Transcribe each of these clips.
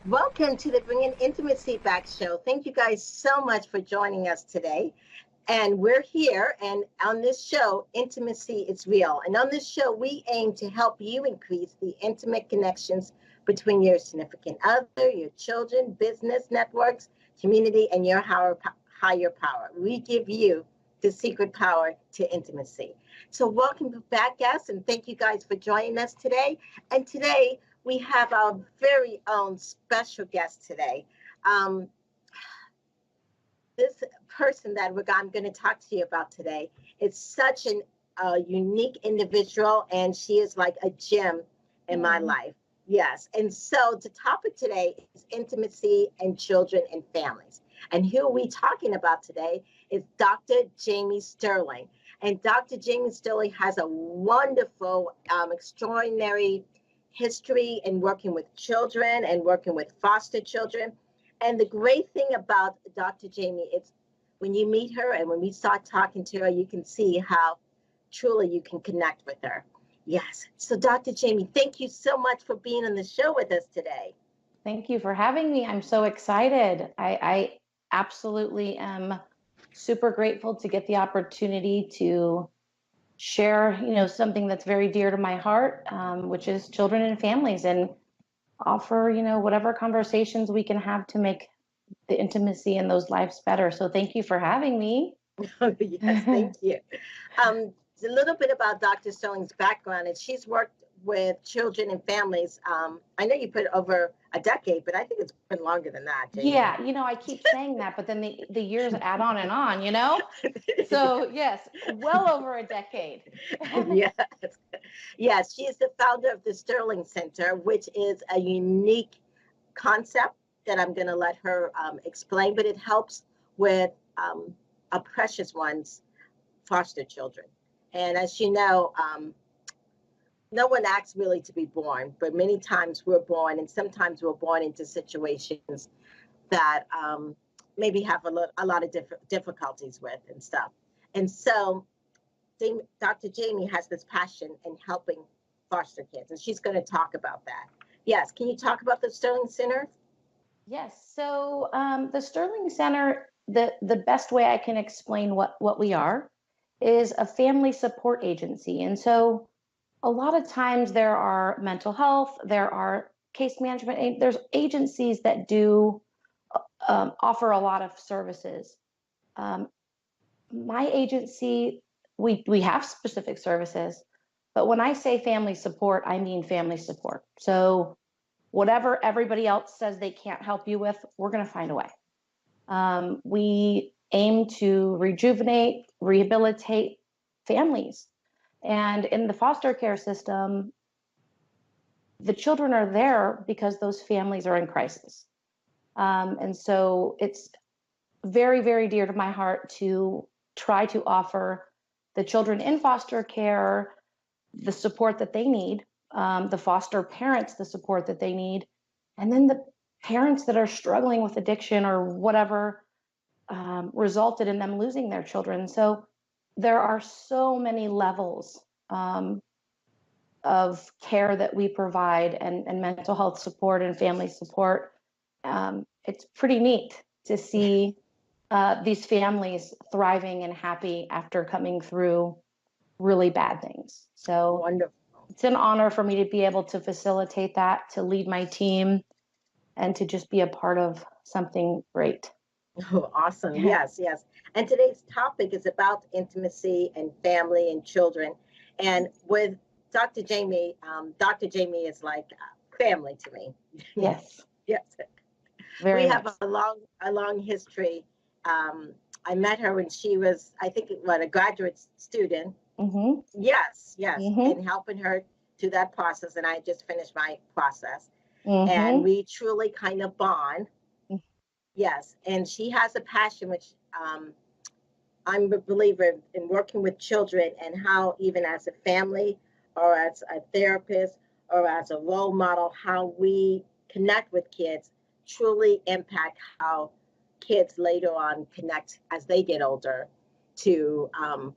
Welcome to the Bringing Intimacy Back show. Thank you guys so much for joining us today. And we're here, and on this show, intimacy is real. And on this show, we aim to help you increase the intimate connections between your significant other, your children, business networks, community, and your higher power. We give you the secret power to intimacy. So welcome back, guests, and thank you guys for joining us today. And today, we have our very own special guest today. Um, this person that I'm going to talk to you about today is such a unique individual, and she is like a gem in my life. Yes. And so the topic today is intimacy and children and families. And who are we talking about today is Dr. Jamie Sterling. And Dr. Jamie Sterling has a wonderful, extraordinary history in working with children and working with foster children. And the great thing about Dr. Jamie is when you meet her and when we start talking to her, you can see how truly you can connect with her. Yes. So Dr. Jamie, thank you so much for being on the show with us today. Thank you for having me. I'm so excited. I absolutely am super grateful to get the opportunity to share, something that's very dear to my heart, which is children and families, and offer, whatever conversations we can have to make the intimacy in those lives better. So thank you for having me. Yes, thank you. A little bit about Dr. Sterling's background is she's worked with children and families. I know you put over a decade, but I think it's been longer than that, Jamie. Yeah, I keep saying that, but then the years add on. So yes, well over a decade. Yes. Yes, she is the founder of the Sterling Center, which is a unique concept that I'm going to let her explain, but it helps with a precious one's foster children. And as you know, no one acts really to be born, but many times we're born, and sometimes we're born into situations that maybe have a lot of difficulties with and stuff. And so Dr. Jamie has this passion in helping foster kids, and she's going to talk about that. Yes, can you talk about the Sterling Center? Yes. So the Sterling Center, the best way I can explain what we are is a family support agency. And so a lot of times there are mental health, there are case management, there's agencies that do offer a lot of services. Um, my agency, we have specific services, but when I say family support, I mean family support. So whatever everybody else says they can't help you with, we're going to find a way. We aim to rejuvenate, rehabilitate families. And in the foster care system, the children are there because those families are in crisis. And so it's very, very dear to my heart to try to offer the children in foster care the support that they need, the foster parents the support that they need, and then the parents that are struggling with addiction or whatever resulted in them losing their children. So there are so many levels of care that we provide, and mental health support and family support. It's pretty neat to see these families thriving and happy after coming through really bad things. So Wonderful. It's an honor for me to be able to facilitate that, to lead my team, and to just be a part of something great. Oh, awesome. Yes, yes. And today's topic is about intimacy and family and children. And with Dr. Jamie is like family to me. Yes. Yes. Very We much. have a long history. I met her when she was, I think, a graduate student. Mm-hmm. Yes, yes. Mm-hmm. And helping her through that process. And I just finished my process. Mm-hmm. And we truly kind of bond. Yes, and she has a passion, which I'm a believer in working with children, and how even as a family or as a therapist or as a role model, how we connect with kids truly impact how kids later on connect as they get older to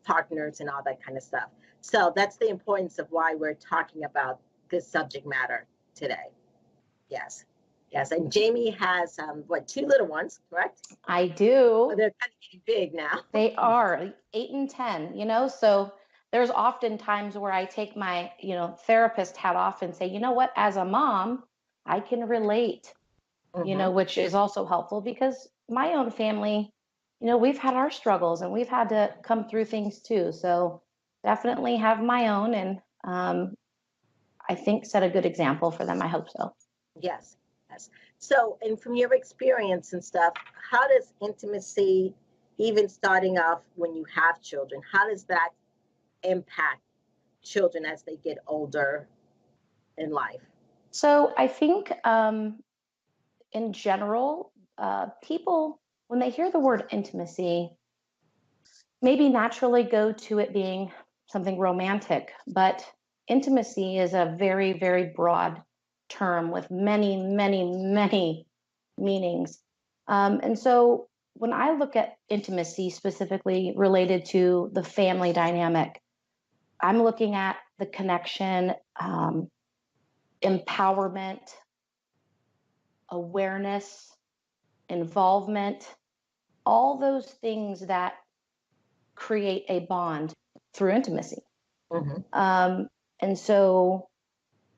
partners and all that kind of stuff. So that's the importance of why we're talking about this subject matter today. Yes. Yes, and Jamie has what, two little ones, correct? I Well, do. they're kind of getting big now. They are 8 and 10, so there's often times where I take my, therapist hat off and say, you know what, as a mom, I can relate, Hmm. which is also helpful because my own family, we've had our struggles and we've had to come through things too. So definitely have my own and I think set a good example for them. I hope so. Yes, yes. So, and from your experience and stuff, how does intimacy, even starting off when you have children, how does that impact children as they get older in life? So I think in general, people, when they hear the word intimacy, maybe naturally go to it being something romantic, but intimacy is a very, very broad term with many, many, many meanings. And so when I look at intimacy specifically related to the family dynamic, I'm looking at the connection, empowerment, awareness, involvement, all those things that create a bond through intimacy. Hmm. Um, and so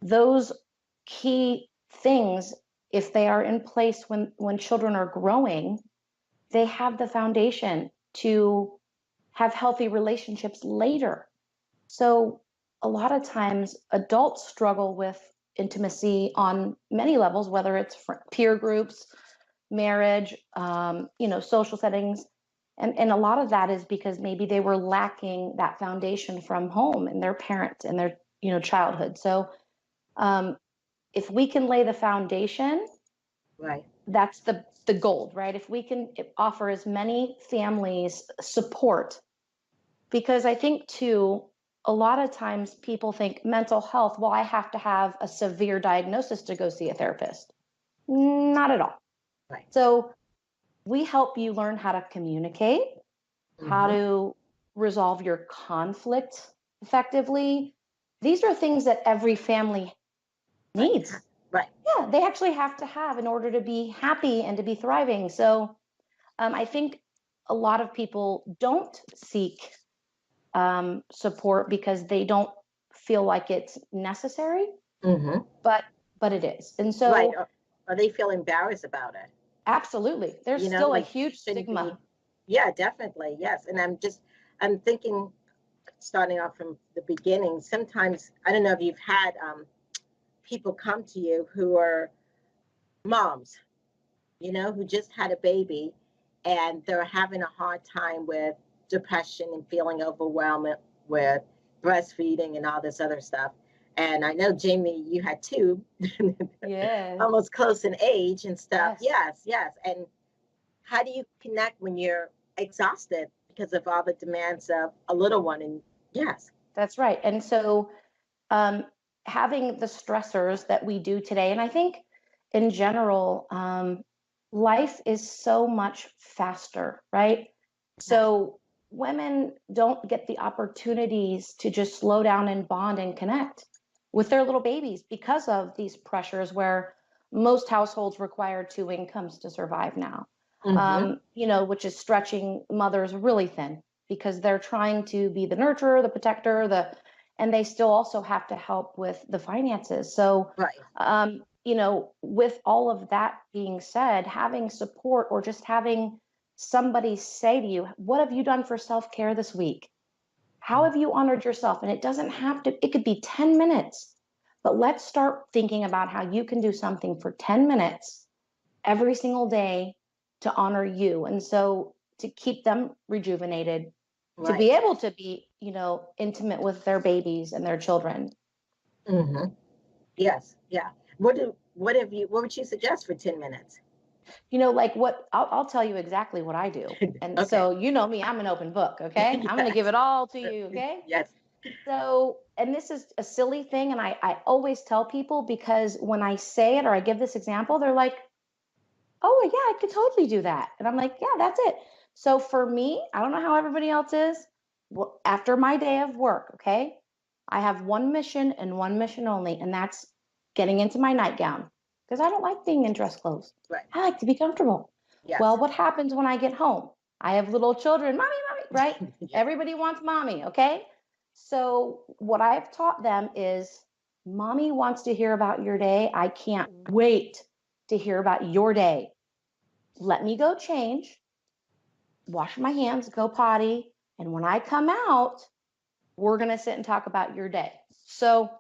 those key things, if they are in place when children are growing, they have the foundation to have healthy relationships later. So a lot of times adults struggle with intimacy on many levels, whether it's peer groups, marriage, social settings. And a lot of that is because maybe they were lacking that foundation from home and their parents and their, childhood. So um, if we can lay the foundation, Right. that's the gold, right? If we can offer as many families support, because I think too, a lot of times people think mental health, well, I have to have a severe diagnosis to go see a therapist. Not at all. Right. So we help you learn how to communicate, how Hmm. to resolve your conflict effectively. These are things that every family Right. needs. Right. Yeah, they actually have to have in order to be happy and to be thriving. So I think a lot of people don't seek support because they don't feel like it's necessary, Hmm. but it is. And Right. so Or they feel embarrassed about it. absolutely, there's still a Like huge shouldn't be. stigma. Yeah, definitely. Yes. And I'm thinking, starting off from the beginning, sometimes, I don't know if you've had people come to you who are moms, who just had a baby and they're having a hard time with depression and feeling overwhelmed with breastfeeding and all this other stuff. And I know, Jamie, you had two, Yeah. almost close in age and stuff. Yes, Yes, yes. And how do you connect when you're exhausted because of all the demands of a little one? And yes. that's right. And so um, having the stressors that we do today, and I think in general, life is so much faster, right? Yes. So women don't get the opportunities to just slow down and bond and connect with their little babies because of these pressures where most households require two incomes to survive now, Mm-hmm. which is stretching mothers really thin because they're trying to be the nurturer, the protector, and they still also have to help with the finances. So, Right. with all of that being said, having support or just having somebody say to you, what have you done for self-care this week? How have you honored yourself? And it doesn't have to, it could be 10 minutes, but let's start thinking about how you can do something for 10 minutes every single day to honor you. And so to keep them rejuvenated, to be Right. able to be, intimate with their babies and their children. Mm-hmm. Yes. Yeah. What would you suggest for 10 minutes? Like what I'll tell you exactly what I do. And Okay. so, me, I'm an open book. Okay. I'm going to give Yes. it all to you. Okay. Yes. So, and this is a silly thing. And I always tell people because when I say it or I give this example, they're like, oh, yeah, I could totally do that. And I'm like, yeah, that's it. So for me, I don't know how everybody else is. Well, after my day of work, okay, I have one mission and one mission only, and that's getting into my nightgown. because I don't like being in dress clothes. Right. I like to be comfortable. Yes. Well, what happens when I get home? I have little children, mommy, mommy, right? Yes. Everybody wants mommy, okay? So what I've taught them is mommy wants to hear about your day. I can't wait to hear about your day. Let me go change, wash my hands, go potty. And when I come out, we're going to sit and talk about your day. So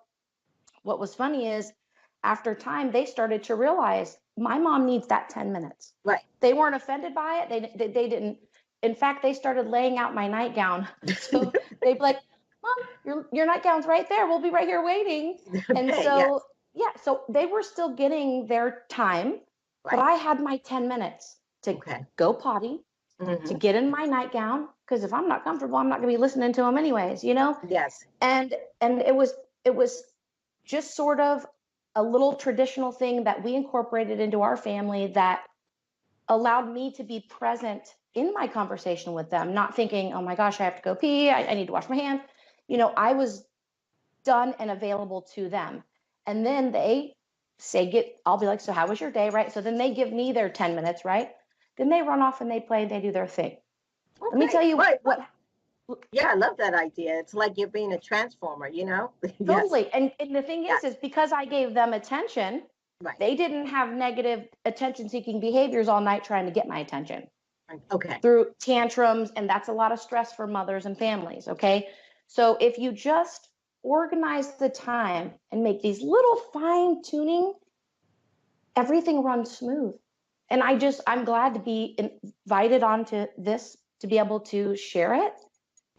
what was funny is after time, they started to realize my mom needs that 10 minutes. Right. They weren't offended by it. They didn't. In fact, they started laying out my nightgown. So they'd be like, Mom, your nightgown's right there. We'll be right here waiting. And Okay, so, yeah, so they were still getting their time, but right. I had my 10 minutes to Okay. go potty, to Mm-hmm. get in my nightgown, because if I'm not comfortable, I'm not going to be listening to them anyways, you know? Yes. And it was just sort of a little traditional thing that we incorporated into our family that allowed me to be present in my conversation with them, not thinking, oh my gosh, I have to go pee, I need to wash my hands. You know, I was done and available to them. And then they I'll be like, so how was your day? Right. So then they give me their 10 minutes, right? Then they run off and they play and they do their thing. Okay. Let me tell you right. what. Yeah, I love that idea. It's like you're being a transformer, you know? Yes. Totally. And the thing Yes. is because I gave them attention, Right. they didn't have negative attention seeking behaviors all night trying to get my attention Okay. through tantrums. And that's a lot of stress for mothers and families. Okay. So if you just organize the time and make these little fine tuning, everything runs smooth. And I'm glad to be invited onto this to be able to share it,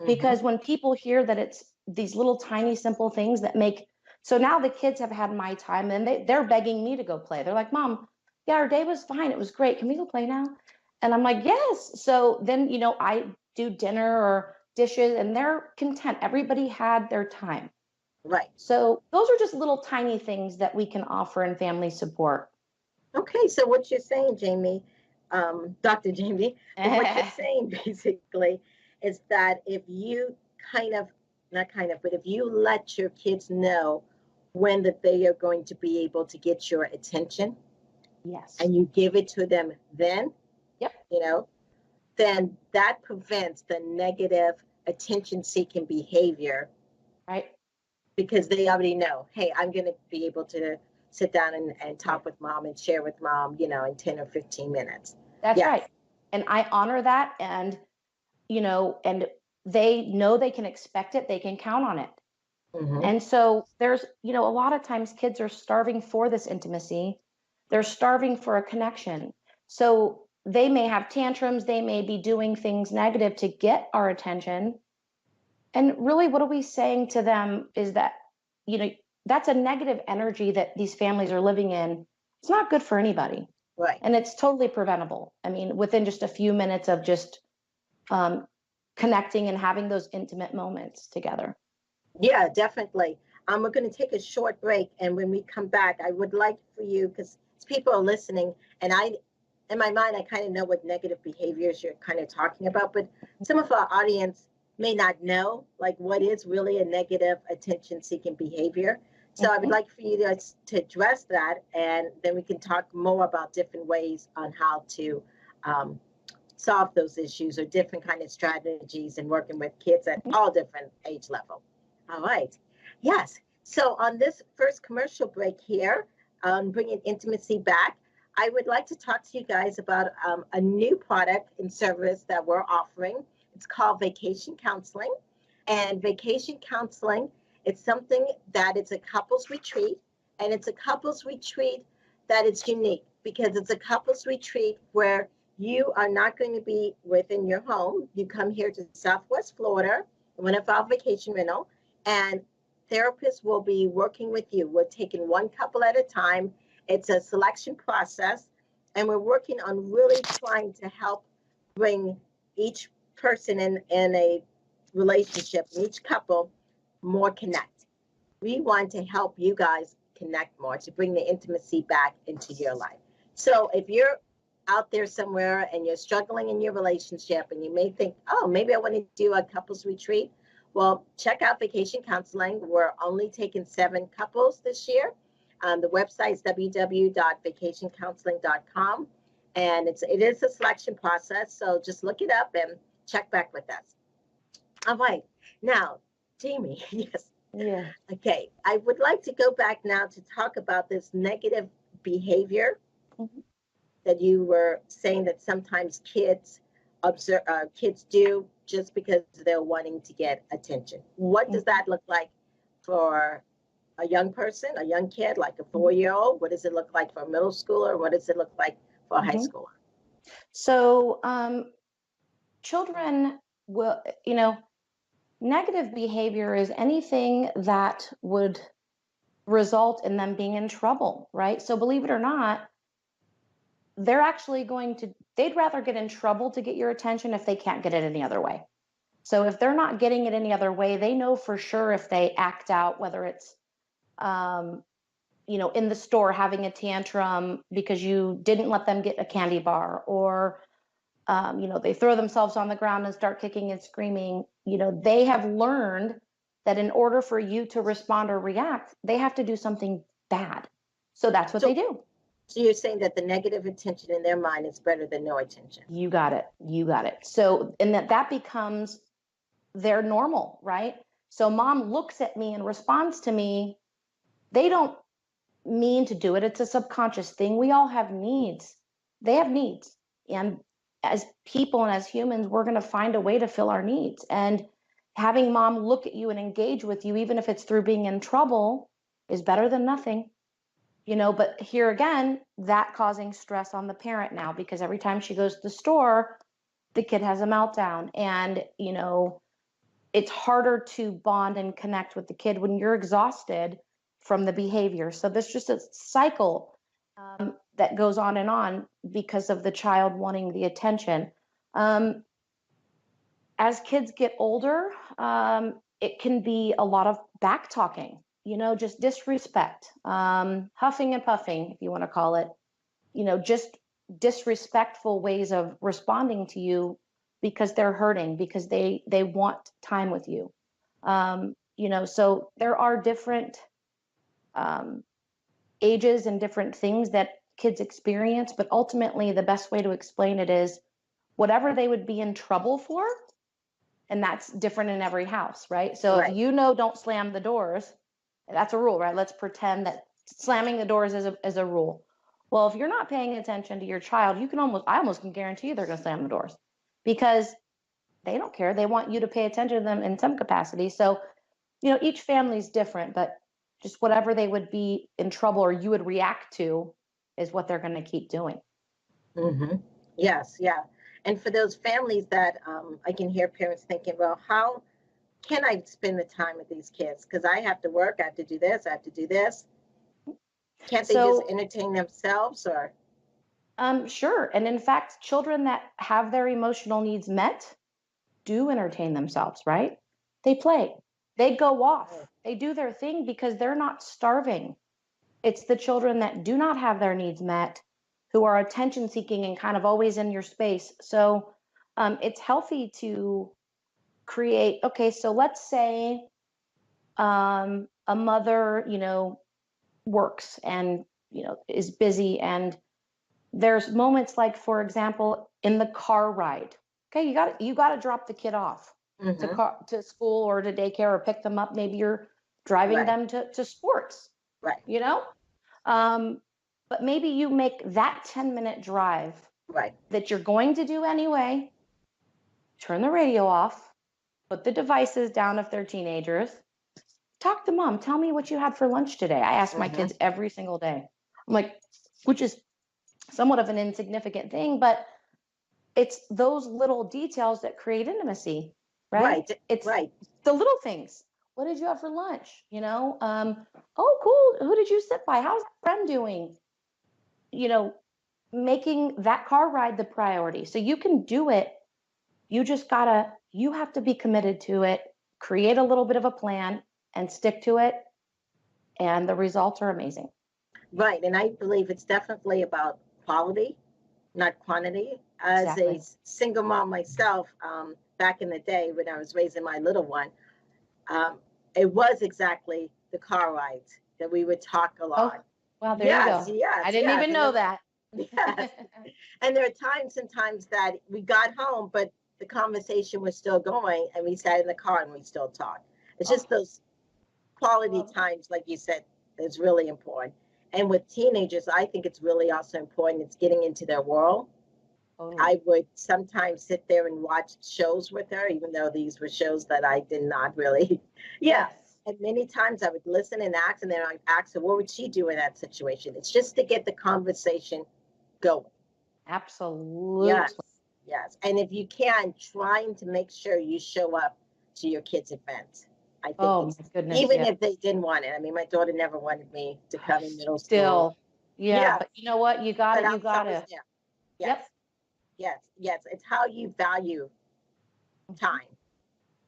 because when people hear that it's these little tiny simple things that make, so now the kids have had my time and they're begging me to go play. They're like, Mom, yeah, our day was fine, it was great, can we go play now? And I'm like, yes. So then, you know, I do dinner or dishes and they're content. Everybody had their time. Right. So those are just little tiny things that we can offer in family support. Okay, so what you're saying, Jamie, Dr. Jamie, what you're saying basically is that if you kind of, not kind of, but if you let your kids know when that they are going to be able to get your attention, Yes. and you give it to them then, Yep. you know, then that prevents the negative attention-seeking behavior. Right. Because they already know, hey, I'm going to be able to sit down and talk with mom and share with mom, you know, in 10 or 15 minutes. That's Yes. right. And I honor that. And, you know, and they know they can expect it, they can count on it. Mm-hmm. And so there's, you know, a lot of times kids are starving for this intimacy. They're starving for a connection. So they may have tantrums, they may be doing things negative to get our attention. And really, what are we saying to them is that, you know, that's a negative energy that these families are living in. It's not good for anybody. Right. And it's totally preventable. I mean, within just a few minutes of just connecting and having those intimate moments together. Yeah, definitely. We're going to take a short break. And when we come back, I would like for you, because people are listening, and in my mind, I kind of know what negative behaviors you're kind of talking about, but some of our audience may not know, like, what is really a negative attention-seeking behavior. So I would like for you to address that, and then we can talk more about different ways on how to solve those issues or different kind of strategies and working with kids at all different age level. All right. Yes. So on this first commercial break here, bringing intimacy back, I would like to talk to you guys about a new product and service that we're offering. It's called Vacation Counseling. And Vacation Counseling, it's something that it's a couples retreat, and it's a couples retreat that it's unique because it's a couples retreat where you are not going to be within your home. You come here to Southwest Florida, one of our vacation rental, and therapists will be working with you. We're taking one couple at a time. It's a selection process, and we're working on really trying to help bring each person in a relationship, each couple, more connect. We want to help you guys connect more, to bring the intimacy back into your life. So if you're out there somewhere and you're struggling in your relationship and you may think, oh, maybe I want to do a couples retreat, well, check out Vacation Counseling. We're only taking 7 couples this year. The website is www.vacationcounseling.com. And it is a selection process. So just look it up and check back with us. All right. Now, Jamie, yes. Yeah. Okay. I would like to go back now to talk about this negative behavior that you were saying that sometimes kids do just because they're wanting to get attention. What does that look like for a young person, a young kid, like a 4-year-old? What does it look like for a middle schooler? What does it look like for a high schooler? So children will, negative behavior is anything that would result in them being in trouble, right? So believe it or not, they're actually they'd rather get in trouble to get your attention if they can't get it any other way. So if they're not getting it any other way, they know for sure if they act out, whether it's, in the store having a tantrum because you didn't let them get a candy bar, or, they throw themselves on the ground and start kicking and screaming, they have learned that in order for you to respond or react, they have to do something bad. So that's what they do. So you're saying that the negative attention in their mind is better than no attention. You got it. You got it. So, and that becomes their normal, right? So mom looks at me and responds to me. They don't mean to do it. It's a subconscious thing. We all have needs. They have needs. And as people and as humans, we're going to find a way to fill our needs. And having mom look at you and engage with you, even if it's through being in trouble, is better than nothing. But here again, that causing stress on the parent now, because every time she goes to the store, the kid has a meltdown. And, it's harder to bond and connect with the kid when you're exhausted from the behavior. So there's just a cycle that goes on because of the child wanting the attention. As kids get older, it can be a lot of back talking, just disrespect, huffing and puffing, if you want to call it, just disrespectful ways of responding to you because they're hurting, because they want time with you. So there are different ages and different things that kids experience, but ultimately the best way to explain it is whatever they would be in trouble for. And that's different in every house, right? So Right. if don't slam the doors, that's a rule, right? Let's pretend that slamming the doors is a rule. Well, if you're not paying attention to your child, I almost can guarantee you they're going to slam the doors because they don't care. They want you to pay attention to them in some capacity. So, each family's different, but just whatever they would be in trouble or you would react to is what they're going to keep doing. Mm-hmm. Yes, yeah. And for those families that I can hear parents thinking, well, how can I spend the time with these kids? Because I have to work, I have to do this, I have to do this. Can't they just entertain themselves or? Sure. And in fact, children that have their emotional needs met do entertain themselves, right? They play, they go off, they do their thing because they're not starving. It's the children that do not have their needs met who are attention seeking and kind of always in your space. So it's healthy to create, okay, so let's say a mother, works and, is busy, and there's moments like, for example, in the car ride. Okay, you got to drop the kid off to school or to daycare or pick them up. Maybe you're driving them to sports, right? But maybe you make that 10-minute drive that you're going to do anyway. Turn the radio off, put the devices down if they're teenagers. Talk to mom. Tell me what you had for lunch today. I ask my kids every single day. I'm like, which is somewhat of an insignificant thing, but it's those little details that create intimacy, right? It's the little things. What did you have for lunch? Oh, cool. Who did you sit by? How's that friend doing? Making that car ride the priority. So you can do it. You have to be committed to it, create a little bit of a plan and stick to it. And the results are amazing. Right. And I believe it's definitely about quality, not quantity. As a single mom myself, back in the day when I was raising my little one, it was exactly the car rides that we would talk a lot. Wow, there you Yes, go. yes, I didn't yes. even know that. Yes. And there are times sometimes that we got home, but the conversation was still going and we sat in the car and we still talked. It's Oh, just those quality love it. times, like you said, is really important. And with teenagers, I think it's really also important. It's getting into their world. Totally. I would sometimes sit there and watch shows with her, even though these were shows that I did not really, yeah. Yes, And many times I would listen and ask, and then I'd ask her, what would she do in that situation? It's just to get the conversation going. Yes, absolutely. yes. And if you can, trying to make sure you show up to your kids' events. I think Oh it's, my goodness, even yeah. if they didn't want it. I mean, my daughter never wanted me to come in middle school. Still, yeah, Yes, but you know what? You got but it. I You was got always to. there. Yep. Yes, yes, yes. It's how you value Mhm. time.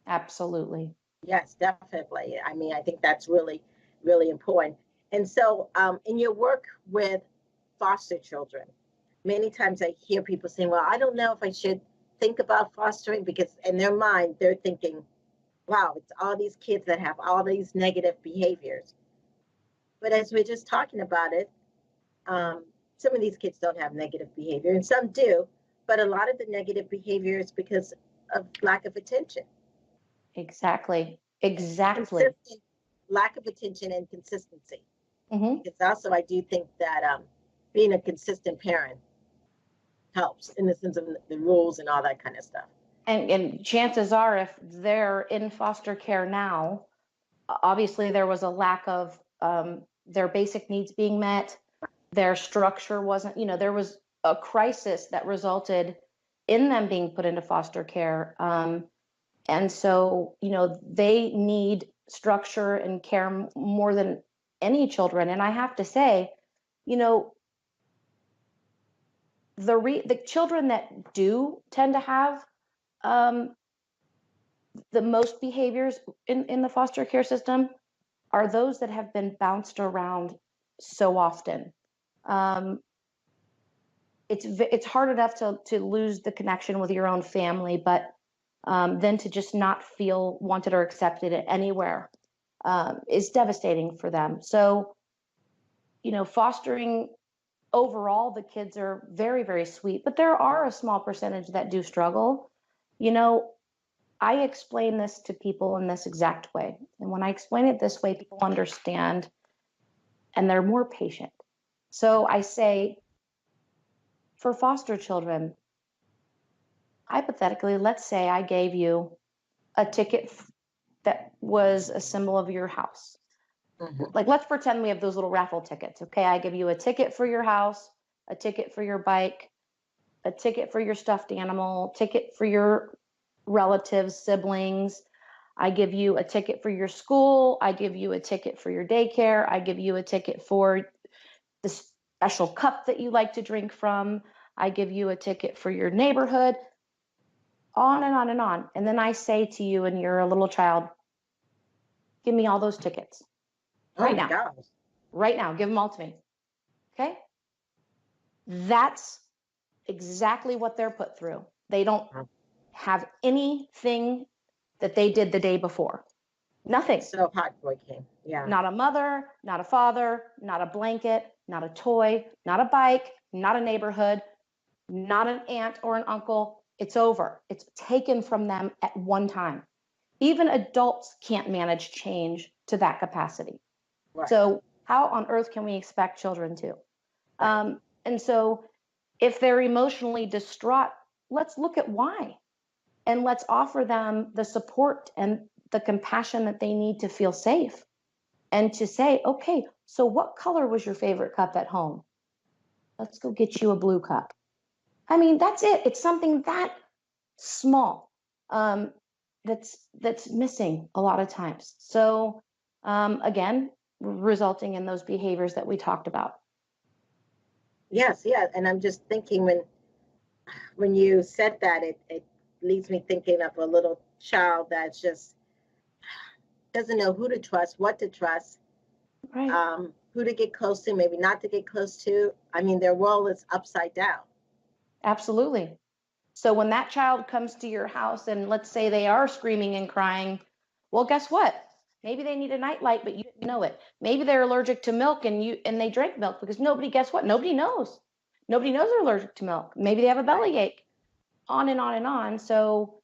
Absolutely. Yes, definitely. I mean, I think that's really, really important. And so, in your work with foster children, many times I hear people saying, well, I don't know if I should think about fostering because in their mind, they're thinking, wow, it's all these kids that have all these negative behaviors. But as we're just talking about it, some of these kids don't have negative behavior and some do, but a lot of the negative behavior is because of lack of attention. Exactly. Exactly. Consistent lack of attention and consistency. Hmm. Because also, I do think that being a consistent parent helps in the sense of the rules and all that kind of stuff. And chances are, if they're in foster care now, obviously there was a lack of their basic needs being met. Their structure wasn't, there was a crisis that resulted in them being put into foster care. And so, they need structure and care more than any children. And I have to say, you know, the children that do tend to have um, the most behaviors in the foster care system are those that have been bounced around so often. Um, it's hard enough to lose the connection with your own family, but then to just not feel wanted or accepted anywhere is devastating for them. So, fostering overall, the kids are very, very sweet, but there are a small percentage that do struggle. You know, I explain this to people in this exact way. And when I explain it this way, people understand and they're more patient. So I say, for foster children, hypothetically, let's say I gave you a ticket that was a symbol of your house. Mm-hmm. Like, let's pretend we have those little raffle tickets. Okay. I give you a ticket for your house, a ticket for your bike, a ticket for your stuffed animal, ticket for your relatives, siblings. I give you a ticket for your school. I give you a ticket for your daycare. I give you a ticket for the special cup that you like to drink from. I give you a ticket for your neighborhood, on and on and on. And then I say to you, and you're a little child, give me all those tickets Oh right my now, gosh. right now. Give them all to me. Okay. That's exactly what they're put through. They don't have anything that they did the day before. Nothing. So heartbreaking. Yeah. Not a mother, not a father, not a blanket, not a toy, not a bike, not a neighborhood, not an aunt or an uncle. It's over. It's taken from them at one time. Even adults can't manage change to that capacity. Right. So, how on earth can we expect children to? Right. And so, if they're emotionally distraught, let's look at why and let's offer them the support and the compassion that they need to feel safe and to say, okay, so what color was your favorite cup at home? Let's go get you a blue cup. I mean, that's it. It's something that small um, that's missing a lot of times. So again, resulting in those behaviors that we talked about. Yes. Yeah. And I'm just thinking when you said that, it leaves me thinking of a little child that just doesn't know who to trust, what to trust, Right. who to get close to, maybe not to get close to. I mean, their world is upside down. Absolutely. So when that child comes to your house and let's say they are screaming and crying, well, guess what? Maybe they need a nightlight, but you didn't know it. Maybe they're allergic to milk and they drank milk because guess what? Nobody knows. Nobody knows they're allergic to milk. Maybe they have a belly ache, on and on and on. So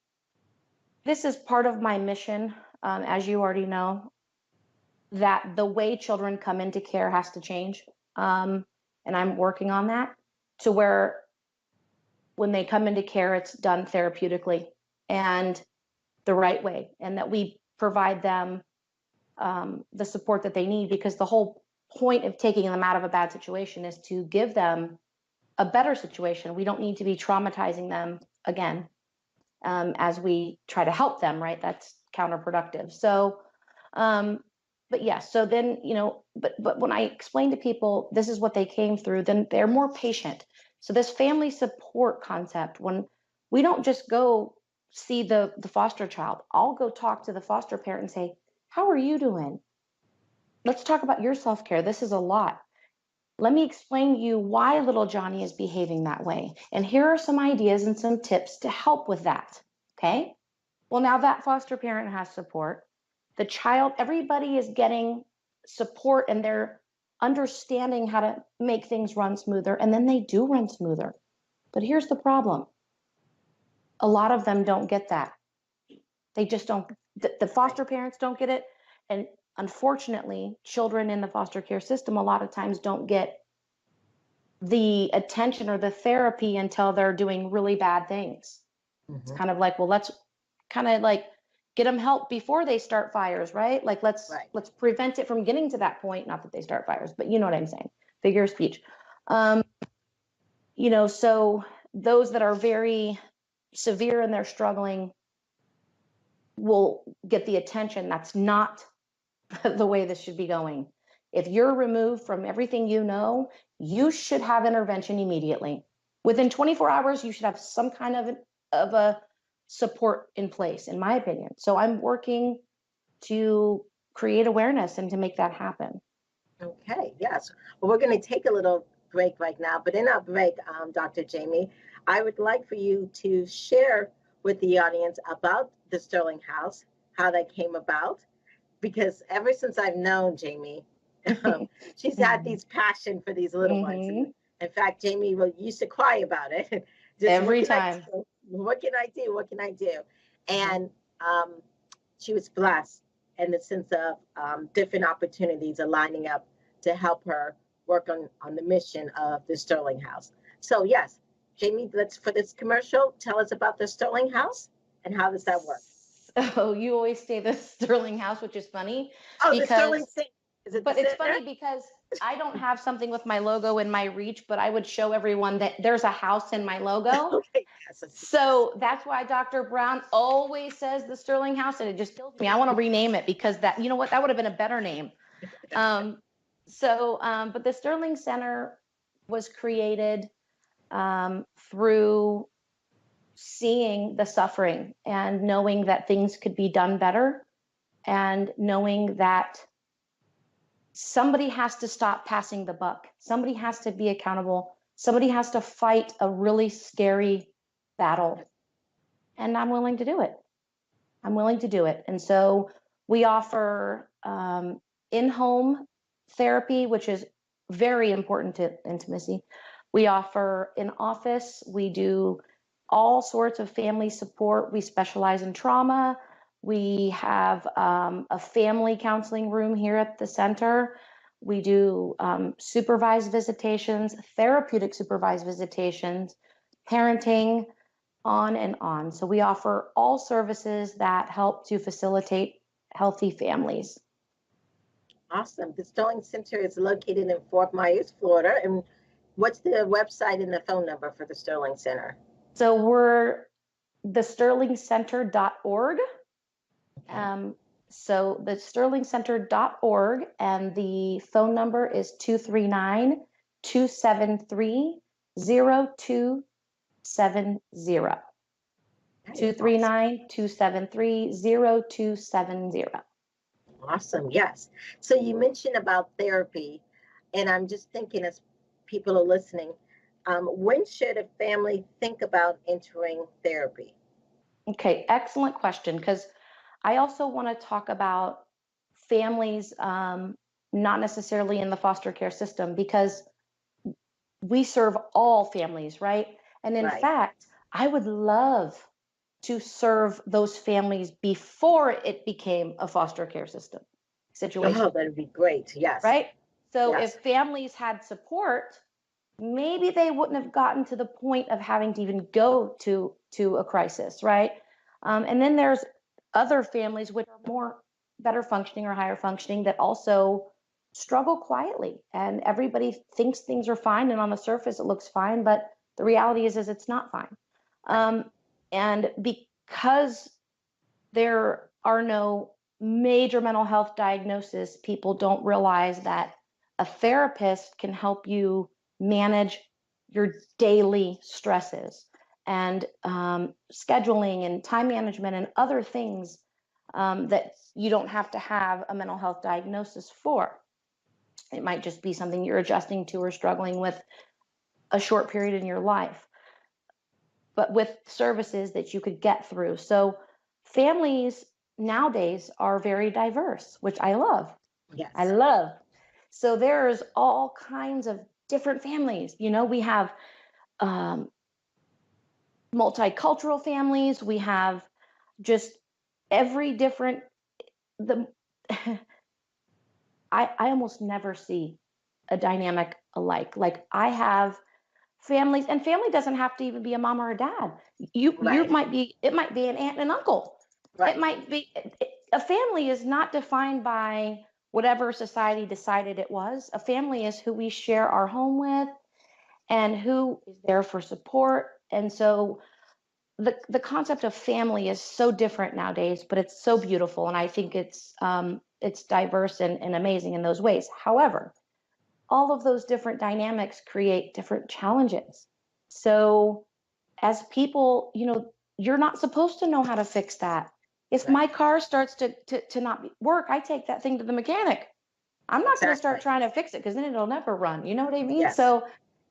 this is part of my mission, as you already know, that the way children come into care has to change. And I'm working on that to where when they come into care, it's done therapeutically and the right way, and that we provide them the support that they need, because the whole point of taking them out of a bad situation is to give them a better situation. We don't need to be traumatizing them again as we try to help them, right? That's counterproductive. So, but yeah, so then, but when I explain to people this is what they came through, then they're more patient. So this family support concept, when we don't just go see the foster child, I'll go talk to the foster parent and say, how are you doing? Let's talk about your self-care. This is a lot. Let me explain to you why little Johnny is behaving that way. And here are some ideas and some tips to help with that. Okay. Well, now that foster parent has support. The child, everybody is getting support and they're understanding how to make things run smoother. And then they do run smoother. But here's the problem. A lot of them don't get that. They just don't, the foster parents don't get it. And unfortunately, children in the foster care system a lot of times don't get the attention or the therapy until they're doing really bad things. It's kind of like, well, let's kind of like get them help before they start fires, right? Like let's prevent it from getting to that point. Not that they start fires, but you know what I'm saying. Figure of speech. So those that are very severe and they're struggling will get the attention. That's not the way this should be going. If you're removed from everything you should have intervention immediately. Within 24 hours, you should have some kind of a support in place, in my opinion. So I'm working to create awareness and to make that happen. Okay, yes. Well, we're going to take a little break right now, but in our break, Dr. Jamie, I would like for you to share with the audience about the Sterling House, how that came about, because ever since I've known Jamie, she's had these passion for these little ones. And in fact, Jamie used to cry about it. Just, every time. What can I do? What can I do? And she was blessed in the sense of different opportunities aligning up to help her work on the mission of the Sterling House. So yes, Jamie, for this commercial, tell us about the Sterling House and how does that work? Oh, you always say the Sterling House, which is funny. Oh, the Sterling Center. But it's funny because I don't have something with my logo in my reach, but I would show everyone that there's a house in my logo. Okay, yes, so that's why Dr. Brown always says the Sterling House, and it just kills me. I want to rename it because that would have been a better name. But the Sterling Center was created through seeing the suffering and knowing that things could be done better, and knowing that somebody has to stop passing the buck. Somebody has to be accountable. Somebody has to fight a really scary battle. And I'm willing to do it. And so we offer in-home therapy, which is very important to intimacy. We offer in office. We do all sorts of family support. We specialize in trauma. We have a family counseling room here at the center. We do supervised visitations, therapeutic supervised visitations, parenting, on and on. So we offer all services that help to facilitate healthy families. Awesome. The Sterling Center is located in Fort Myers, Florida. And what's the website and the phone number for the Sterling Center? So we're thesterlingcenter.org. So the sterlingcenter.org, and the phone number is 239-273-0270. 239-273-0270. Awesome. Yes. So you mentioned about therapy, and I'm just thinking as people are listening, when should a family think about entering therapy? Okay, excellent question, because I also want to talk about families, not necessarily in the foster care system, because we serve all families, right? And in Right. fact, I would love to serve those families before it became a foster care system situation, Oh, that'd be great. Yes. right? So if Yes. families had support, maybe they wouldn't have gotten to the point of having to even go to a crisis, right? And then there's other families which are more better functioning or higher functioning that also struggle quietly, and everybody thinks things are fine, and on the surface it looks fine, but the reality is it's not fine. Right. And because there are no major mental health diagnoses, people don't realize that a therapist can help you manage your daily stresses and scheduling and time management and other things that you don't have to have a mental health diagnosis for. It might just be something you're adjusting to or struggling with a short period in your life, but with services that you could get through. So families nowadays are very diverse, which I love. I Yes. love. So there's all kinds of different families. You know, we have um, multicultural families. We have just every different. The I almost never see a dynamic alike. Like I have families, and family doesn't have to even be a mom or a dad. You Right. might be, it might be an aunt and an uncle. It Right. might be a family is not defined by whatever society decided it was. A family is who we share our home with and who is there for support. And so the concept of family is so different nowadays, but it's so beautiful, and I think it's diverse and amazing in those ways. However, all of those different dynamics create different challenges. So as people, you know, you're not supposed to know how to fix that. If Right. my car starts to not work, I take that thing to the mechanic. I'm not going to start Exactly. trying to fix it because then it'll never run. You know what I mean? Yes. So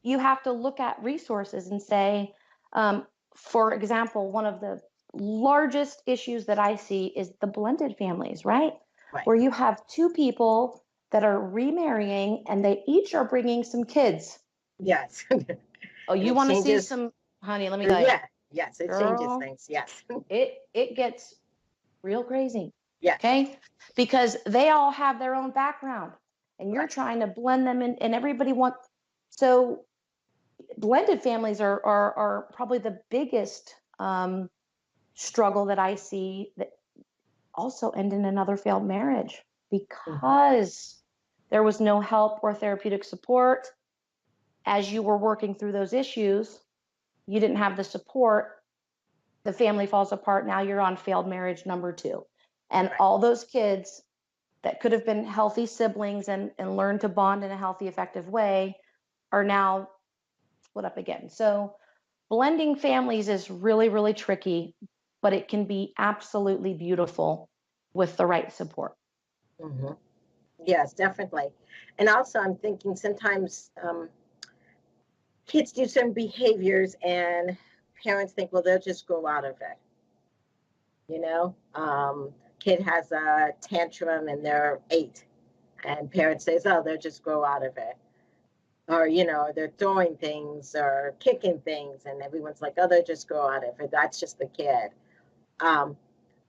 you have to look at resources and say, um, for example, one of the largest issues that I see is the blended families, right? Right. Where you have two people that are remarrying and they each are bringing some kids. Yes. Oh, And you it want to see changes. some, honey? Let me tell you, Yeah. Yes. It changes girl, things. Yes. it gets real crazy. Yes. Okay, because they all have their own background, and you're Right. trying to blend them in, and everybody wants. So blended families are probably the biggest struggle that I see, that also end in another failed marriage Hmm. because there was no help or therapeutic support as you were working through those issues. You didn't have the support, the family falls apart. Now you're on failed marriage number two. And Right. all those kids that could have been healthy siblings and learn to bond in a healthy, effective way are now split up again. So blending families is really, really tricky, but it can be absolutely beautiful with the right support. Hmm. Yes, definitely. And also, I'm thinking sometimes kids do certain behaviors, and parents think, well, they'll just grow out of it. You know, kid has a tantrum and they're 8, and parents says, oh, they'll just grow out of it. Or, you know, they're throwing things or kicking things, and everyone's like, oh, they'll just grow out of it. That's just the kid. Um,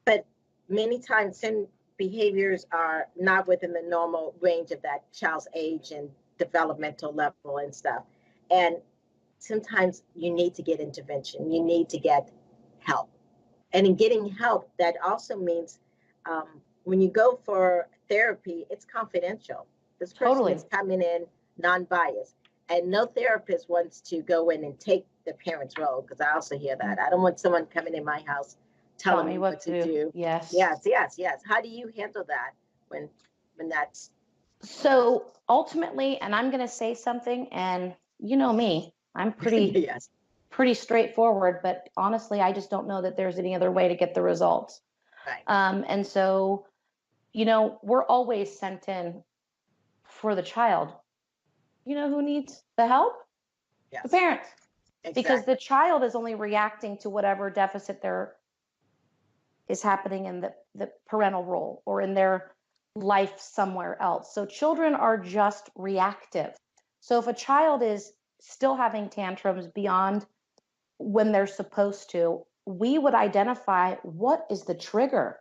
but many times, certain behaviors are not within the normal range of that child's age and developmental level and stuff. And sometimes you need to get intervention, you need to get help. And in getting help, that also means when you go for therapy, it's confidential. This person Totally. is coming in non-biased, and no therapist wants to go in and take the parent's role, because I also hear that. I don't want someone coming in my house Tell telling me me what what to to do. do. Yes. Yes, yes, yes. How do you handle that when that's So ultimately, and I'm going to say something, and you know me, I'm yes, pretty straightforward, but honestly, I just don't know that there's any other way to get the results. right, And so, you know, we're always sent in for the child. You know who needs the help? The yes, parents, because the exactly, child is only reacting to whatever deficit there is happening in the parental role or in their life somewhere else. So children are just reactive. So if a child is still having tantrums beyond when they're supposed to, we would identify what is the trigger.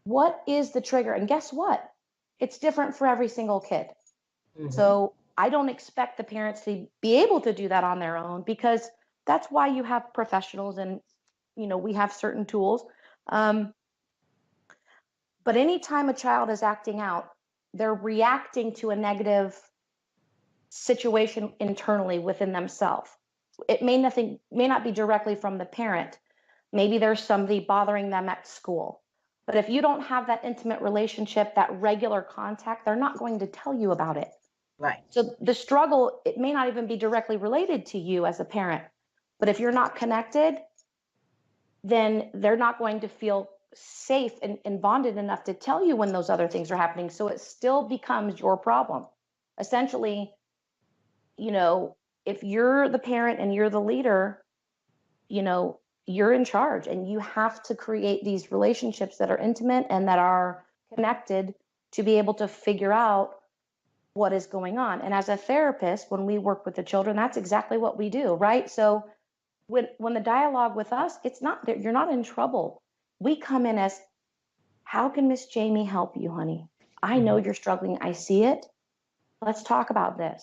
What is the trigger? And guess what? It's different for every single kid. Hmm. So I don't expect the parents to be able to do that on their own, because that's why you have professionals, and we have certain tools. Um, but anytime a child is acting out, they're reacting to a negative situation internally within themselves. It may not be directly from the parent. Maybe there's somebody bothering them at school. But if you don't have that intimate relationship, that regular contact, they're not going to tell you about it. Right. So the struggle, it may not even be directly related to you as a parent. But if you're not connected, then they're not going to feel safe and bonded enough to tell you when those other things are happening. So it still becomes your problem. Essentially, if you're the parent and you're the leader, you're in charge, and you have to create these relationships that are intimate and that are connected to be able to figure out what is going on. And as a therapist, when we work with the children, that's exactly what we do, right? So when the dialogue with us, it's not that you're not in trouble. We come in as, how can Miss Jamie help you, honey? I know Hmm. you're struggling. I see it. Let's talk about this.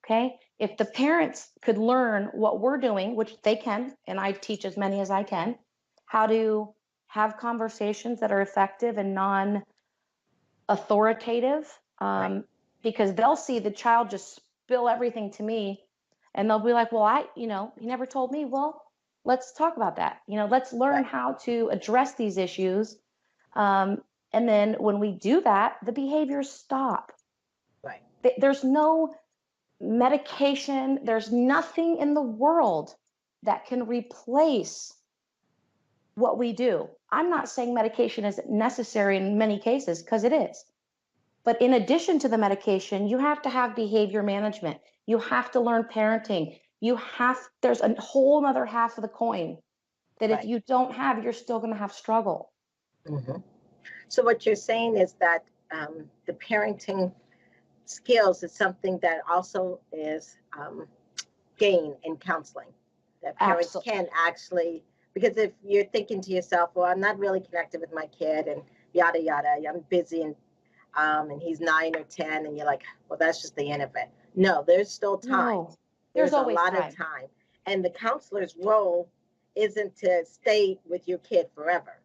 Okay. If the parents could learn what we're doing, which they can, and I teach as many as I can, how to have conversations that are effective and non authoritative, Right. because they'll see the child just spill everything to me, and they'll be like, well, he never told me. Well, let's talk about that. Let's learn Right. how to address these issues. Um, and then when we do that, the behaviors stop. Right. There's no medication, there's nothing in the world that can replace what we do. I'm not saying medication isn't necessary in many cases, because it is. But in addition to the medication, you have to have behavior management. You have to learn parenting. There's a whole other half of the coin that if Right. you don't have, you're still going to have struggle. Hmm. So what you're saying is that the parenting skills is something that also is gained in counseling. That parents Absolutely. can actually, because if you're thinking to yourself, well, I'm not really connected with my kid and yada yada, I'm busy and he's 9 or 10, and you're like, well, that's just the end of it. No, there's still time. No, there's There's a always lot of time. time, and the counselor's role isn't to stay with your kid forever.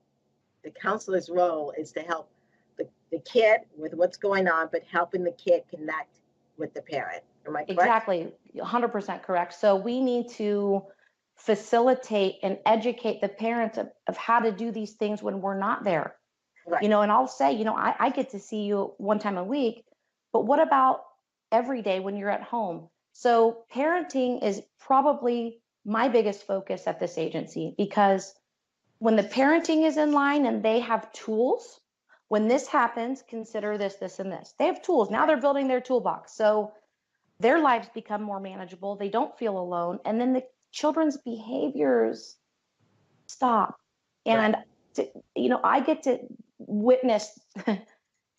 The counselor's role is to help the kid with what's going on, but helping the kid connect with the parent. Am I correct? Exactly, 100% correct. So we need to facilitate and educate the parents of how to do these things when we're not there. Right. And I'll say, I get to see you one time a week, but what about every day when you're at home? So parenting is probably my biggest focus at this agency, because when the parenting is in line and they have tools, when this happens, consider this, this, and this. They have tools. Now Right. they're building their toolbox. So their lives become more manageable. They don't feel alone. And then the children's behaviors stop. Right. And, I get to witness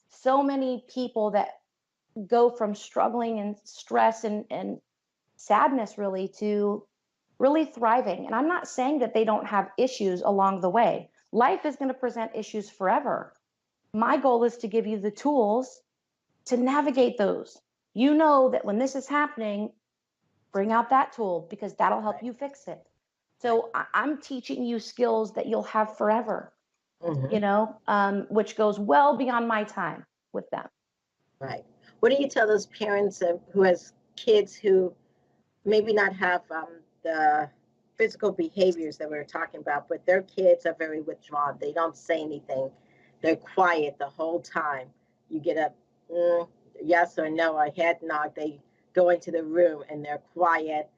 so many people that go from struggling and stress and sadness really to really thriving. And I'm not saying that they don't have issues along the way. Life is going to present issues forever. My goal is to give you the tools to navigate those. You know that when this is happening, bring out that tool, because that'll help Right. you fix it. Right. So I'm teaching you skills that you'll have forever, Hmm. which goes well beyond my time with them. Right. What do you tell those parents who has kids who maybe not have the physical behaviors that we were talking about, but their kids are very withdrawn. They don't say anything. They're quiet the whole time. You get a yes or no, a head nod. They go into the room and they're quiet.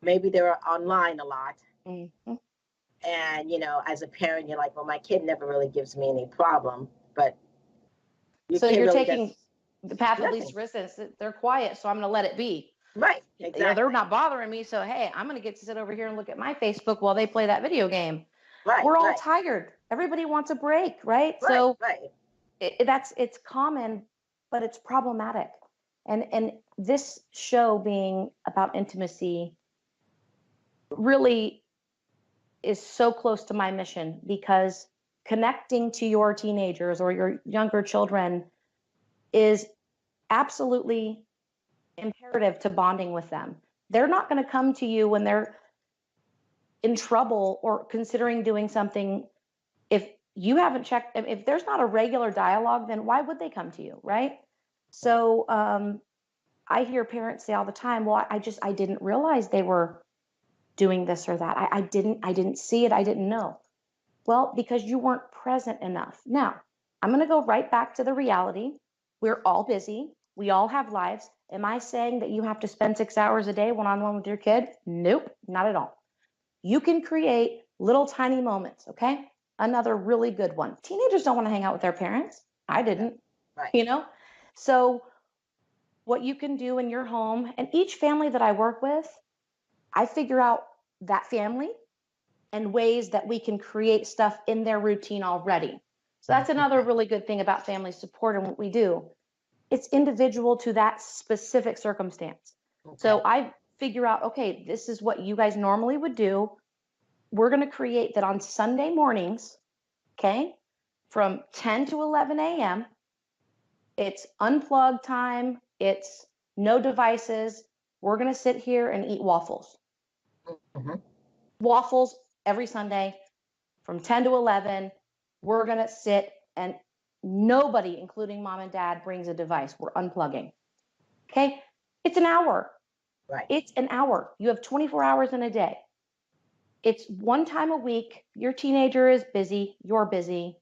Maybe they're online a lot. Mhm. And, as a parent, you're like, well, my kid never really gives me any problem, but your So kid you're really does taking the path of nothing. least resistance. They're quiet, so I'm going to let it be. Right. They're Exactly. not bothering me, so hey, I'm going to get to sit over here and look at my Facebook while they play that video game. Right. We're all Right. tired. Everybody wants a break, right? Right. So Right. it's common, but it's problematic. And this show being about intimacy really is so close to my mission, because connecting to your teenagers or your younger children is absolutely imperative to bonding with them. They're not going to come to you when they're in trouble or considering doing something. If you haven't checked, if there's not a regular dialogue, then why would they come to you, right? So I hear parents say all the time, well, I didn't realize they were doing this or that. I didn't see it. I didn't know. Well, because you weren't present enough. Now, I'm going to go right back to the reality. We're all busy. We all have lives. Am I saying that you have to spend 6 hours a day one-on-one with your kid? Nope, not at all. You can create little tiny moments, okay? Another really good one. Teenagers don't want to hang out with their parents. I didn't, Right. you know? So what you can do in your home, and each family that I work with, I figure out that family and ways that we can create stuff in their routine already. So that's another really good thing about family support and what we do. It's individual to that specific circumstance. Okay. So I figure out, okay, this is what you guys normally would do. We're going to create that on Sunday mornings, okay, from 10 to 11 a.m. It's unplugged time. It's no devices. We're going to sit here and eat waffles. Mm-hmm. Waffles every Sunday from 10 to 11. We're going to sit, and nobody, including mom and dad, brings a device. We're unplugging. Okay. It's an hour. Right. It's an hour. You have 24 hours in a day. It's one time a week. Your teenager is busy. You're busy,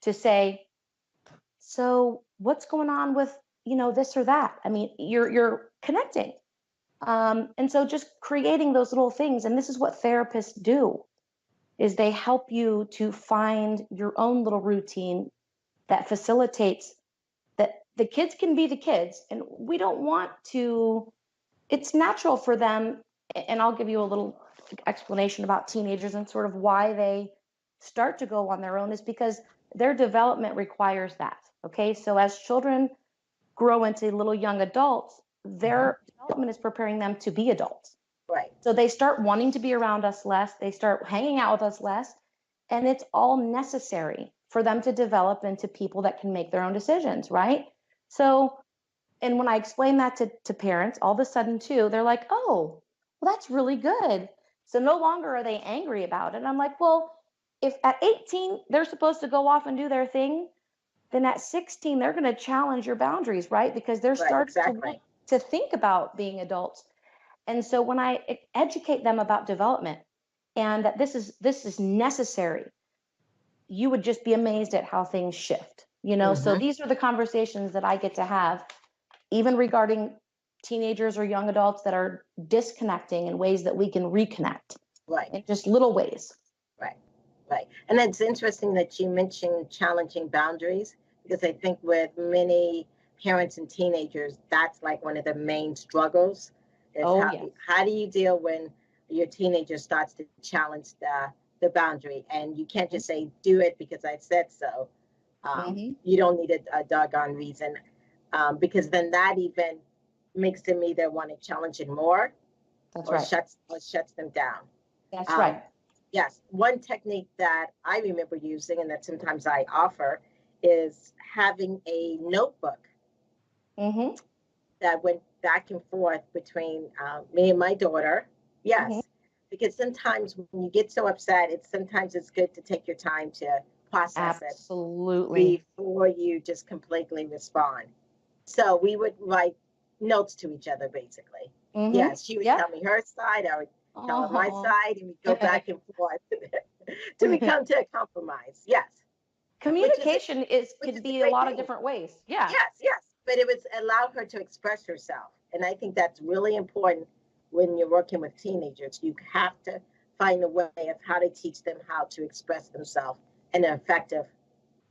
to say, so what's going on with, this or that? I mean, you're connecting. And so just creating those little things. And this is what therapists do, is they help you to find your own little routine that facilitates that the kids can be the kids. And we don't want to, it's natural for them. And I'll give you a little explanation about teenagers and sort of why they start to go on their own, is because their development requires that. Okay. So as children grow into little young adults, their development is preparing them to be adults. Right. So they start wanting to be around us less. They start hanging out with us less. And it's all necessary for them to develop into people that can make their own decisions, right? So, and when I explain that to parents, all of a sudden too, they're like, oh, well, that's really good. So no longer are they angry about it. And I'm like, well, if at 18 they're supposed to go off and do their thing, then at 16 they're going to challenge your boundaries, right? Because they're starting to think about being adults. And so when I educate them about development and that this is necessary, you would just be amazed at how things shift. So these are the conversations that I get to have, even regarding teenagers or young adults that are disconnecting, in ways that we can reconnect. Right. In just little ways. Right. Right. And it's interesting that you mentioned challenging boundaries, because I think with many parents and teenagers, that's like one of the main struggles. Is how do you deal when your teenager starts to challenge the boundary, and you can't just say, do it because I said so. You don't need a doggone reason, because then that even makes them either want to challenge it more. That's or right. shuts them down. That's right. Yes. One technique that I remember using, and that sometimes I offer, is having a notebook that went back and forth between me and my daughter. Yes. Because sometimes when you get so upset, sometimes it's good to take your time to process Absolutely. it before you just completely respond. So we would write notes to each other, basically. Yes, she would tell me her side, I would tell her my side, and we go back and forth till we come to a compromise. Yes. Communication could be a lot of different ways. Yeah. Yes. But it would allow her to express herself. And I think that's really important when you're working with teenagers. You have to find a way of how to teach them how to express themselves in an effective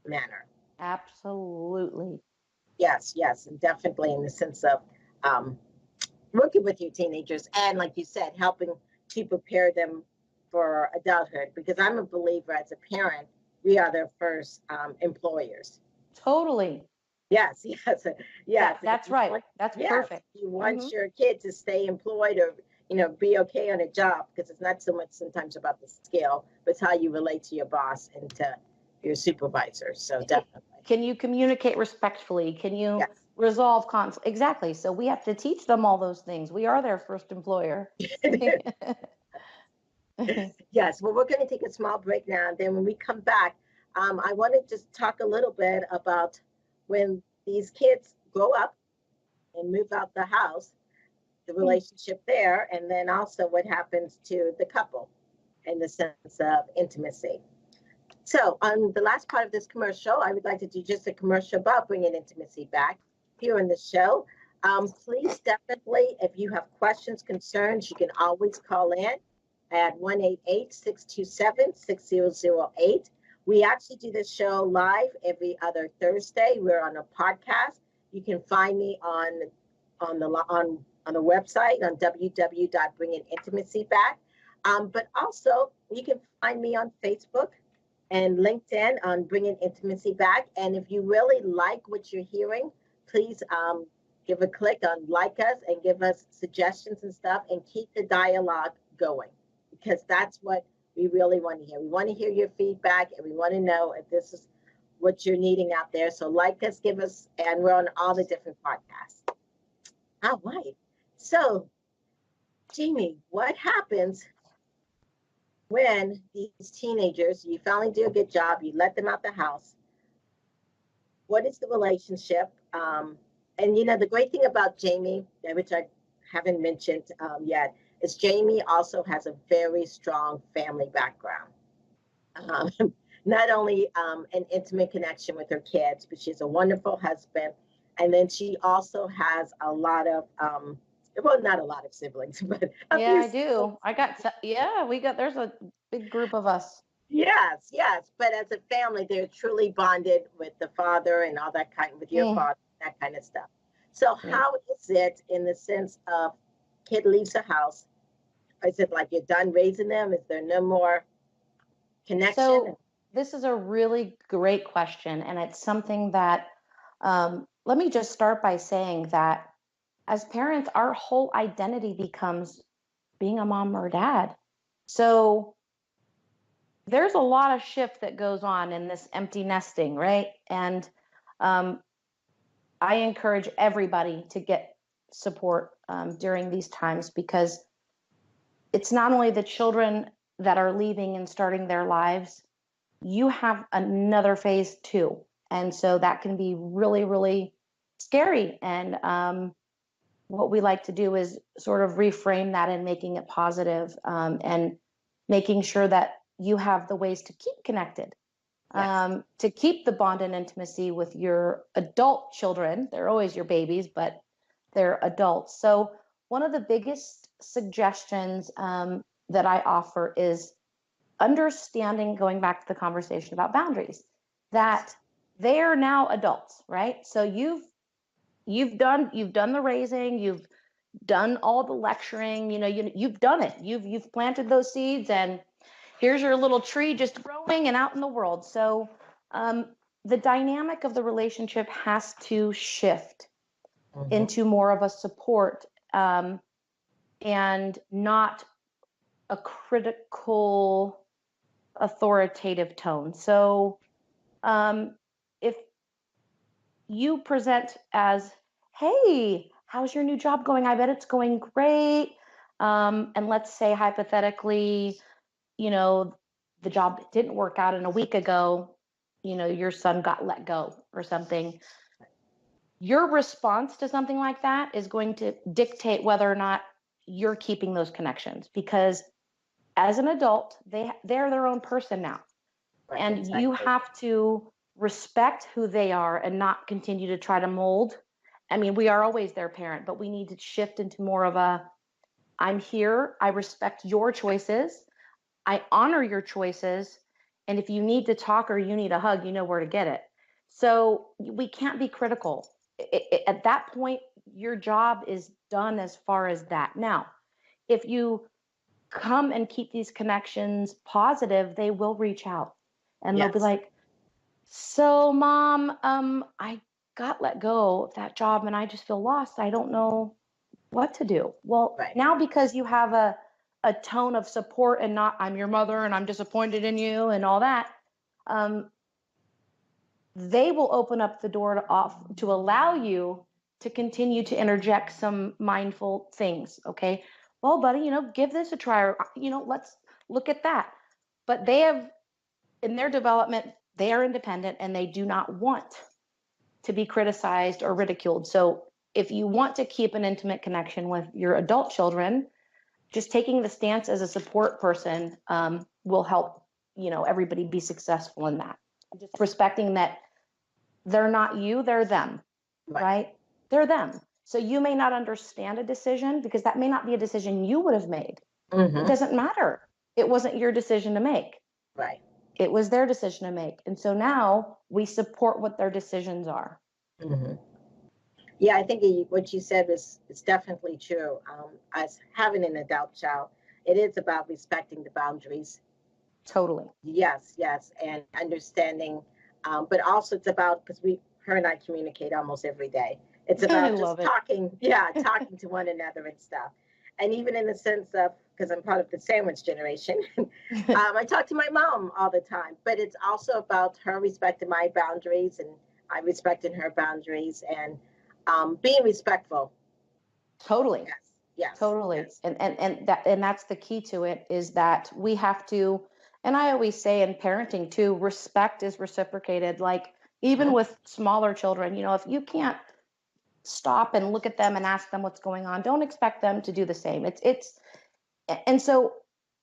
manner. Absolutely. Yes, and definitely in the sense of working with your teenagers, and like you said, helping to prepare them for adulthood, because I'm a believer, as a parent, we are their first employers. Totally. Yes, yes, yes. And That's right. That's yes, perfect. you Hmm. want your kid to stay employed or, be okay on a job because it's not so much sometimes about the skill, but it's how you relate to your boss and to your supervisor. So definitely. Can you communicate respectfully? Can you Yes. resolve conflict? Exactly. So we have to teach them all those things. We are their first employer. Yes. Well, we're going to take a small break now. And then when we come back, I want to just talk a little bit about when these kids grow up and move out the house, the relationship there, and then also what happens to the couple in the sense of intimacy. So, on the last part of this commercial, I would like to do just a commercial about bringing intimacy back here in the show. Please definitely, if you have questions, concerns, you can always call in at 1-888-627-6008. We actually do this show live every other Thursday. We're on a podcast. You can find me on the website on www.bringingintimacyback. But also, you can find me on Facebook and LinkedIn on bringing intimacy back. And if you really like what you're hearing, please give a click on like us and give us suggestions and stuff and keep the dialogue going because that's what we really want to hear. We want to hear your feedback and we want to know if this is what you're needing out there. So like us, give us, and we're on all the different podcasts. All right. So, Jamie, what happens when these teenagers, you finally do a good job, you let them out the house? What is the relationship? And the great thing about Jamie, which I haven't mentioned yet, is Jamie also has a very strong family background. Um, Not only an intimate connection with her kids, but she's a wonderful husband. And then she also has a lot of, well, not a lot of siblings, but a Yeah, few I siblings. do. Yeah, there's a big group of us. Yes, yes. But as a family, they're truly bonded with the father and all that kind, with your Mm, father, that kind of stuff. So yeah. how is it in the sense of kid leaves the house? Is it like you're done raising them? Is there no more connection? So this is a really great question, and it's something that let me just start by saying that as parents, our whole identity becomes being a mom or dad. So there's a lot of shift that goes on in this empty nesting, right? And um, I encourage everybody to get support during these times because it's not only the children that are leaving and starting their lives, you have another phase too. And so that can be really, really scary. And what we like to do is sort of reframe that and making it positive, and making sure that you have the ways to keep connected, Yes. to keep the bond and intimacy with your adult children. They're always your babies, but they're adults. So, one of the biggest suggestions that I offer is understanding, going back to the conversation about boundaries, Yes. that they are now adults, right? So you've done the raising, you've done all the lecturing, you've done it. You've planted those seeds, and here's your little tree just growing and out in the world. So um, the dynamic of the relationship has to shift Hmm. into more of a support, and not a critical, authoritative tone. So um, if you present as, hey, how's your new job going? I bet it's going great. And let's say hypothetically, you know, the job didn't work out and a week ago, your son got let go or something. Your response to something like that is going to dictate whether or not you're keeping those connections because as an adult, they're their own person now. Right. And you Exactly. have to respect who they are and not continue to try to mold. I mean, we are always their parent, but we need to shift into more of a, I'm here, I respect your choices, I honor your choices, and if you need to talk or you need a hug, you know where to get it. So we can't be critical. At that point, your job is done as far as that. Now, if you come and keep these connections positive, they will reach out and they'll be Yes. like, So, mom, I got let go of that job and I just feel lost. I don't know what to do. Well, Right. now because you have a tone of support and not I'm your mother and I'm disappointed in you and all that, um, they will open up the door to allow you to continue to interject some mindful things. Okay. Well, buddy, give this a try, or let's look at that. But they have in their development, they are independent and they do not want to be criticized or ridiculed. So if you want to keep an intimate connection with your adult children, just taking the stance as a support person will help, everybody be successful in that. Just respecting that they're not you, they're them, Right. right? They're them. So you may not understand a decision because that may not be a decision you would have made. It Mm-hmm. doesn't matter. It wasn't your decision to make. Right. It was their decision to make. And so now we support what their decisions are. Mm-hmm. Yeah, I think what you said is definitely true. As having an adult child, it is about respecting the boundaries. Totally. Yes, yes, and understanding. But also, it's about because her and I communicate almost every day. It's I about love just it. talking, yeah, talking to one another and stuff. And even in the sense of, because I'm part of the sandwich generation, I talk to my mom all the time. But it's also about her respecting my boundaries and I respecting her boundaries and being respectful. Totally. Yes, yes, Totally. yes. And that's the key to it is that we have to, and I always say in parenting too, respect is reciprocated. Like even Mhm. with smaller children, if you can't stop and look at them and ask them what's going on, don't expect them to do the same. And so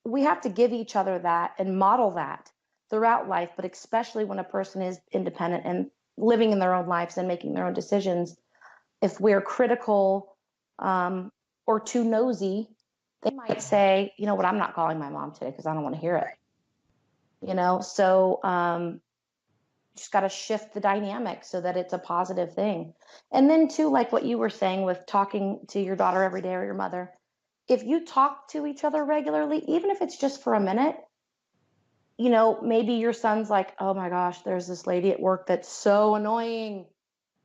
we have to give each other that and model that throughout life, but especially when a person is independent and living in their own lives and making their own decisions. If we're critical um, or too nosy, they might say, you know what, I'm not calling my mom today because I don't want to hear it. Right. So just got to shift the dynamic so that it's a positive thing. And then too, like what you were saying with talking to your daughter every day or your mother, if you talk to each other regularly, even if it's just for a minute, maybe your son's like, oh my gosh, there's this lady at work that's so annoying,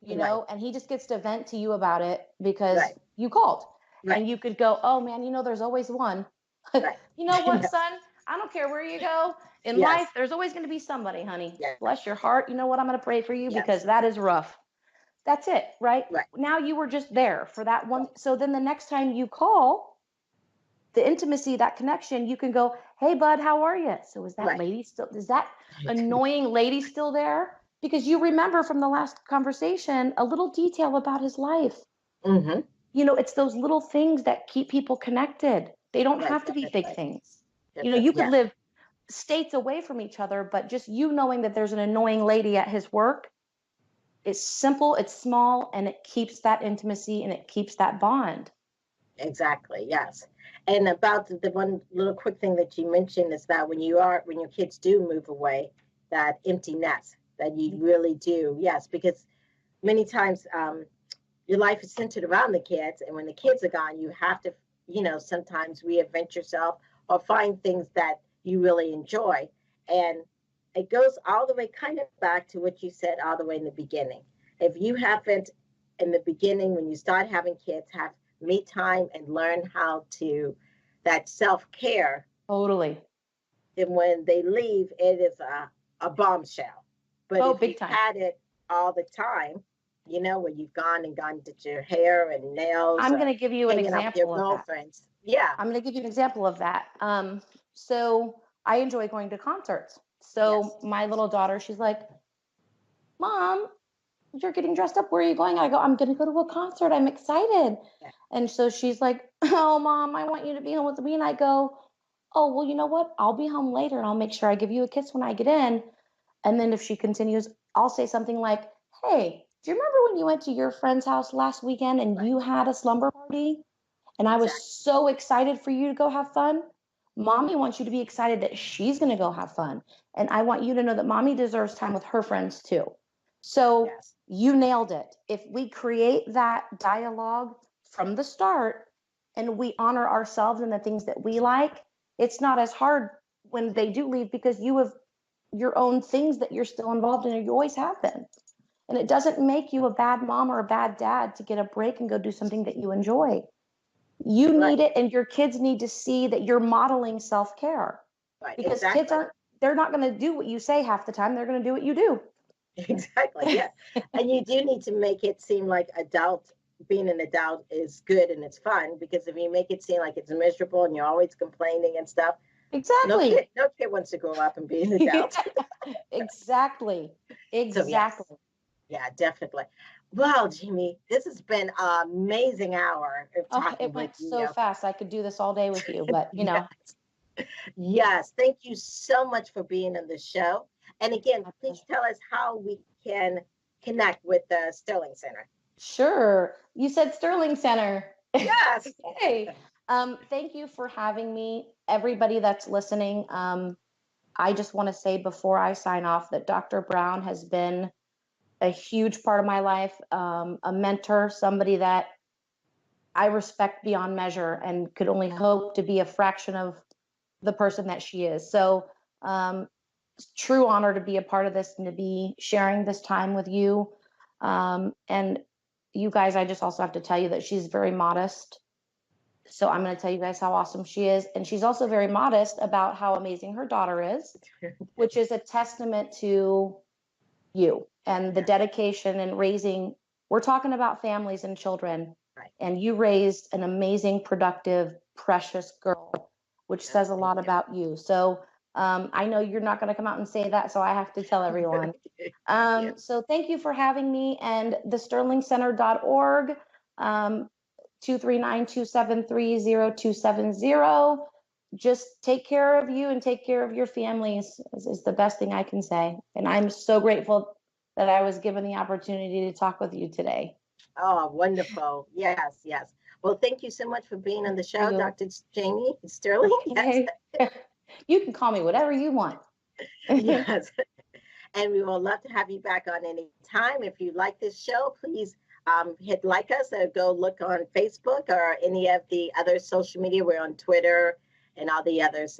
Right. and he just gets to vent to you about it because Right. you called. Right. And you could go, oh man, there's always one. Right. You know what, Yes. son? I don't care where you go in life, Yes. there's always going to be somebody, honey. Yes. Bless your heart. You know what? I'm going to pray for you because Yes. that is rough. That's it, right? Right. Now you were just there for that one. Right. So then the next time you call, the intimacy, that connection, you can go, hey, bud, how are you? So Right. is that annoying lady still there? Because you remember from the last conversation a little detail about his life. Mm-hmm. It's those little things that keep people connected. They don't Right. have to be big Definitely. things. Definitely. You could Yes. live states away from each other, but just knowing that there's an annoying lady at his work, it's simple, it's small, and it keeps that intimacy and it keeps that bond. Exactly. Yes. And about the one little quick thing that you mentioned is that when your kids do move away, that empty nest that you really do. Yes, because many times your life is centered around the kids, and when the kids are gone, you have to, sometimes reinvent yourself or find things that you really enjoy. And it goes all the way kind of back to what you said all the way in the beginning. If you haven't in the beginning, when you start having kids, have me time and learn how to that self-care, Totally. then when they leave, it is a bombshell. But Oh, if big you've time. had it all the time, where you've gone and gone did your hair and nails I'm or going to give you an hanging out with your example of that. girlfriends. Yeah. I'm going to give you an example of that. So I enjoy going to concerts. Yes. So my little daughter, she's like, Mom, you're getting dressed up. Where are you going? I go, I'm going to go to a concert. I'm excited. Yeah. And so she's like, oh, Mom, I want you to be home with me. And I go, oh, well, you know what? I'll be home later and I'll make sure I give you a kiss when I get in. And then if she continues, I'll say something like, hey, do you remember when you went to your friend's house last weekend and Right. you had a slumber party? And I was Exactly. so excited for you to go have fun. Mommy wants you to be excited that she's going to go have fun. And I want you to know that mommy deserves time with her friends too. So Yes. you nailed it. If we create that dialogue from the start and we honor ourselves and the things that we like, it's not as hard when they do leave because you have your own things that you're still involved in, or you always have been. And it doesn't make you a bad mom or a bad dad to get a break and go do something that you enjoy. You Right, need it, and your kids need to see that you're modeling self-care, right, because kids exactly. aren't, they're not going to do what you say half the time. They're going to do what you do. Exactly, yeah. And you do need to make it seem like being an adult is good and it's fun, because if you make it seem like it's miserable and you're always complaining and stuff, Exactly. no kid wants to grow up and be an adult. Exactly. So yes, Exactly. yeah, definitely. Well, Jimmy, this has been an amazing hour of Oh, talking it with went so you. fast. I could do this all day with you, but Yeah. Yes, thank you so much for being on the show. And again, my please pleasure. tell us how we can connect with the Sterling Center. Sure. You said Sterling Center. Yes. Okay. Thank you for having me. Everybody that's listening, I just want to say before I sign off that Dr. Brown has been a huge part of my life, a mentor, somebody that I respect beyond measure and could only hope to be a fraction of the person that she is. So, true honor to be a part of this and to be sharing this time with you. And you guys, I just also have to tell you that she's very modest. So I'm going to tell you guys how awesome she is. And she's also very modest about how amazing her daughter is, which is a testament to you and the Yeah, dedication and raising. We're talking about families and children, right. and you raised an amazing, productive, precious girl, which Yes, says a thank lot about you. So I know you're not going to come out and say that, so I have to tell you. everyone. Yeah. So thank you for having me, and thesterlingcenter.org, 239-273-0270. Just take care of you and take care of your families is the best thing I can say. And I'm so grateful that I was given the opportunity to talk with you today. Oh, wonderful. Yes, yes. Well, thank you so much for being on the show, You. Dr. Jamie Sterling. Yes, Okay. You can call me whatever you want. yes. And we will love to have you back on any time. If you like this show, please hit like us or go look on Facebook or any of the other social media. We're on Twitter and all the others.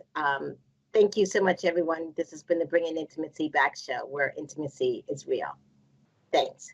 Thank you so much, everyone. This has been the Bringing Intimacy Back show, where intimacy is real. Thanks.